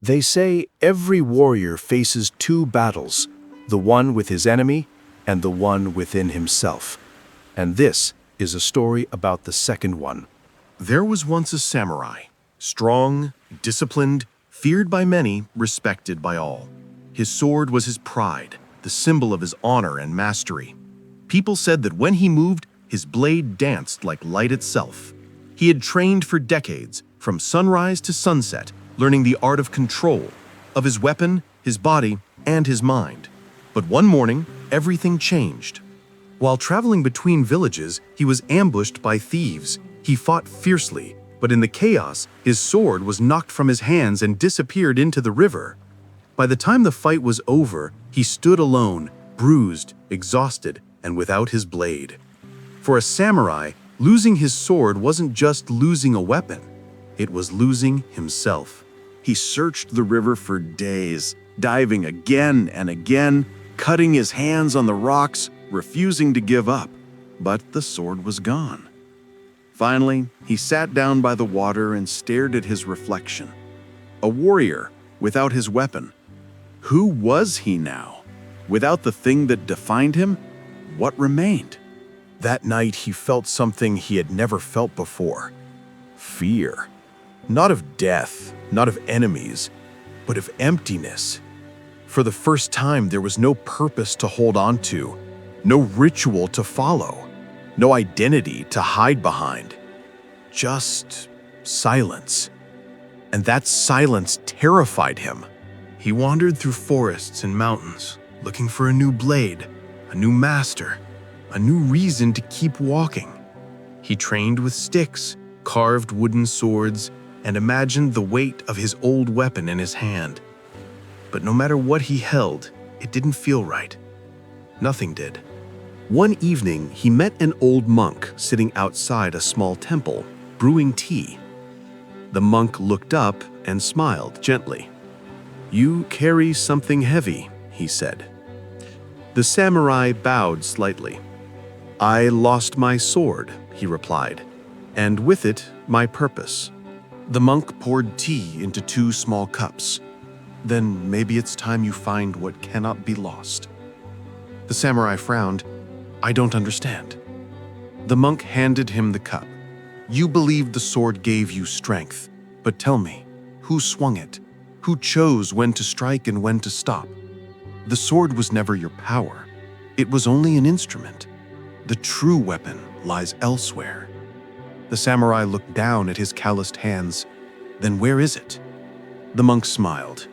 They say every warrior faces two battles, the one with his enemy and the one within himself. And this is a story about the second one. There was once a samurai, strong, disciplined, feared by many, respected by all. His sword was his pride, the symbol of his honor and mastery. People said that when he moved, his blade danced like light itself. He had trained for decades, from sunrise to sunset, learning the art of control, of his weapon, his body, and his mind. But one morning, everything changed. While traveling between villages, he was ambushed by thieves. He fought fiercely, but in the chaos, his sword was knocked from his hands and disappeared into the river. By the time the fight was over, he stood alone, bruised, exhausted, and without his blade. For a samurai, losing his sword wasn't just losing a weapon. It was losing himself. He searched the river for days, diving again and again, cutting his hands on the rocks, refusing to give up. But the sword was gone. Finally, he sat down by the water and stared at his reflection. A warrior, without his weapon. Who was he now? Without the thing that defined him, what remained? That night, he felt something he had never felt before. Fear. Not of death, not of enemies, but of emptiness. For the first time, there was no purpose to hold on to, no ritual to follow, no identity to hide behind. Just silence. And that silence terrified him. He wandered through forests and mountains, looking for a new blade, a new master, a new reason to keep walking. He trained with sticks, carved wooden swords, and imagined the weight of his old weapon in his hand. But no matter what he held, it didn't feel right. Nothing did. One evening, he met an old monk sitting outside a small temple, brewing tea. The monk looked up and smiled gently. "You carry something heavy," he said. The samurai bowed slightly. "I lost my sword," he replied, "and with it, my purpose." The monk poured tea into 2 small cups. "Then maybe it's time you find what cannot be lost." The samurai frowned. "I don't understand." The monk handed him the cup. "You believed the sword gave you strength, but tell me, who swung it? Who chose when to strike and when to stop? The sword was never your power. It was only an instrument. The true weapon lies elsewhere." The samurai looked down at his calloused hands. "Then where is it?" The monk smiled.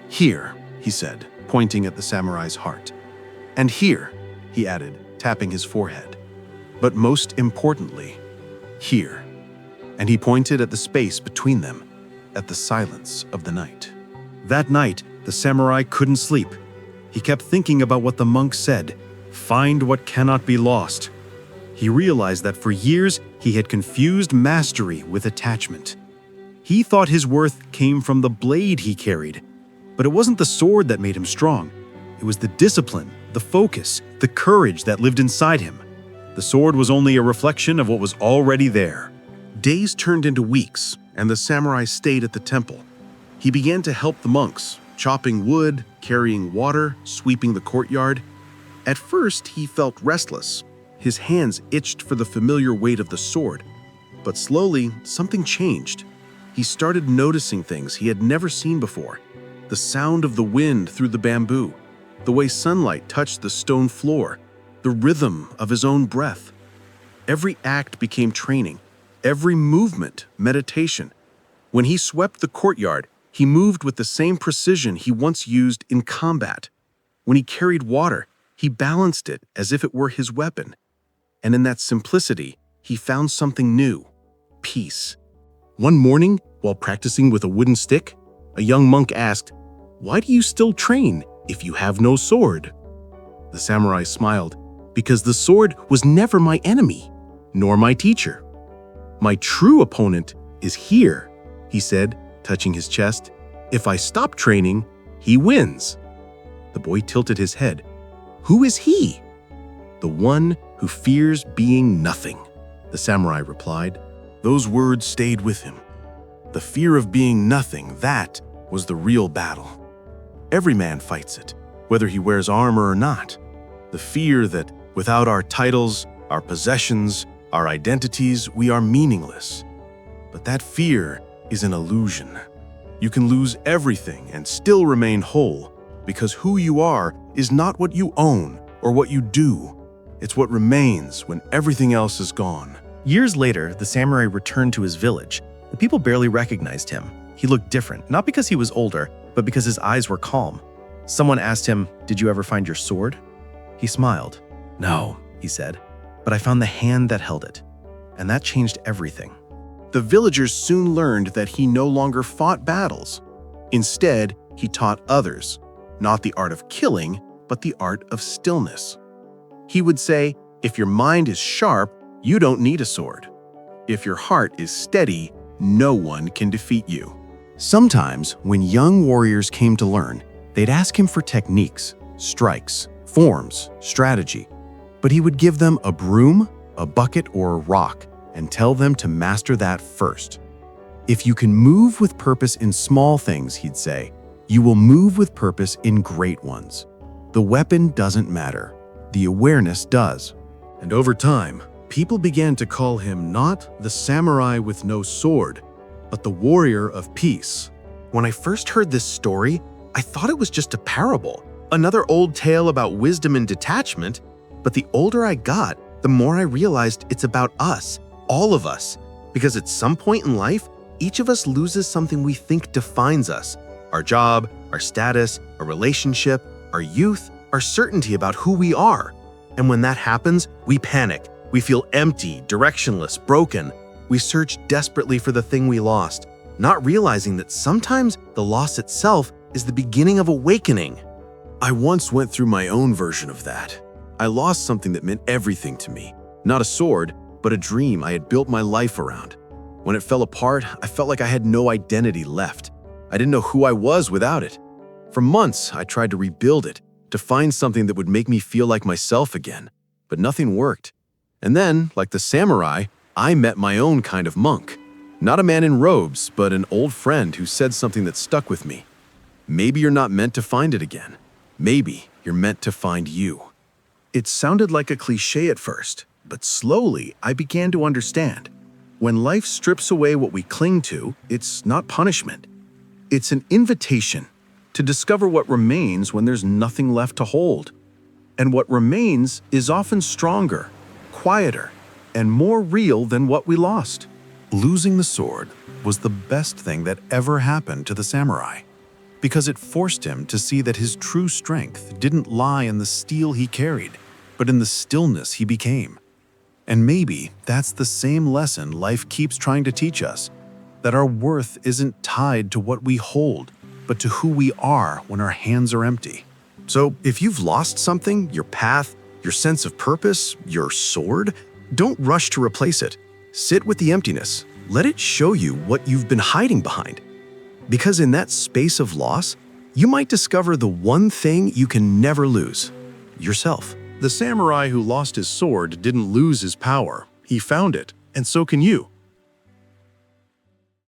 "Here," he said, pointing at the samurai's heart. "And here," he added, tapping his forehead. "But most importantly, here." And he pointed at the space between them, at the silence of the night. That night, the samurai couldn't sleep. He kept thinking about what the monk said, "Find what cannot be lost." He realized that for years he had confused mastery with attachment. He thought his worth came from the blade he carried, but it wasn't the sword that made him strong. It was the discipline, the focus, the courage that lived inside him. The sword was only a reflection of what was already there. Days turned into weeks, and the samurai stayed at the temple. He began to help the monks, chopping wood, carrying water, sweeping the courtyard. At first, he felt restless. His hands itched for the familiar weight of the sword. But slowly, something changed. He started noticing things he had never seen before. The sound of the wind through the bamboo, the way sunlight touched the stone floor, the rhythm of his own breath. Every act became training, every movement meditation. When he swept the courtyard, he moved with the same precision he once used in combat. When he carried water, he balanced it as if it were his weapon. And in that simplicity, he found something new: peace. One morning, while practicing with a wooden stick, a young monk asked, "Why do you still train if you have no sword?" The samurai smiled, "Because the sword was never my enemy, nor my teacher. My true opponent is here," he said, touching his chest. "If I stop training, he wins." The boy tilted his head. "Who is he?" "The one who fears being nothing," the samurai replied. Those words stayed with him. The fear of being nothing, that was the real battle. Every man fights it, whether he wears armor or not. The fear that without our titles, our possessions, our identities, we are meaningless. But that fear is an illusion. You can lose everything and still remain whole, because who you are is not what you own or what you do. It's what remains when everything else is gone. Years later, the samurai returned to his village. The people barely recognized him. He looked different, not because he was older, but because his eyes were calm. Someone asked him, "Did you ever find your sword?" He smiled. "No," he said, "but I found the hand that held it." And that changed everything. The villagers soon learned that he no longer fought battles. Instead, he taught others, not the art of killing, but the art of stillness. He would say, if your mind is sharp, you don't need a sword. If your heart is steady, no one can defeat you. Sometimes, when young warriors came to learn, they'd ask him for techniques, strikes, forms, strategy. But he would give them a broom, a bucket, or a rock, and tell them to master that first. If you can move with purpose in small things, he'd say, you will move with purpose in great ones. The weapon doesn't matter. The awareness does. And over time, people began to call him not the samurai with no sword, but the warrior of peace. When I first heard this story, I thought it was just a parable, another old tale about wisdom and detachment. But the older I got, the more I realized it's about us, all of us. Because at some point in life, each of us loses something we think defines us. Our job, our status, our relationship, our youth, our certainty about who we are. And when that happens, we panic. We feel empty, directionless, broken. We search desperately for the thing we lost, not realizing that sometimes the loss itself is the beginning of awakening. I once went through my own version of that. I lost something that meant everything to me. Not a sword, but a dream I had built my life around. When it fell apart, I felt like I had no identity left. I didn't know who I was without it. For months, I tried to rebuild it, to find something that would make me feel like myself again. But nothing worked. And then, like the samurai, I met my own kind of monk. Not a man in robes, but an old friend who said something that stuck with me. Maybe you're not meant to find it again. Maybe you're meant to find you. It sounded like a cliche at first, but slowly I began to understand. When life strips away what we cling to, it's not punishment. It's an invitation to discover what remains when there's nothing left to hold. And what remains is often stronger, quieter, and more real than what we lost. Losing the sword was the best thing that ever happened to the samurai, because it forced him to see that his true strength didn't lie in the steel he carried, but in the stillness he became. And maybe that's the same lesson life keeps trying to teach us, that our worth isn't tied to what we hold, but to who we are when our hands are empty. So if you've lost something, your path, your sense of purpose, your sword, don't rush to replace it. Sit with the emptiness. Let it show you what you've been hiding behind. Because in that space of loss, you might discover the one thing you can never lose: yourself. The samurai who lost his sword didn't lose his power. He found it, and so can you.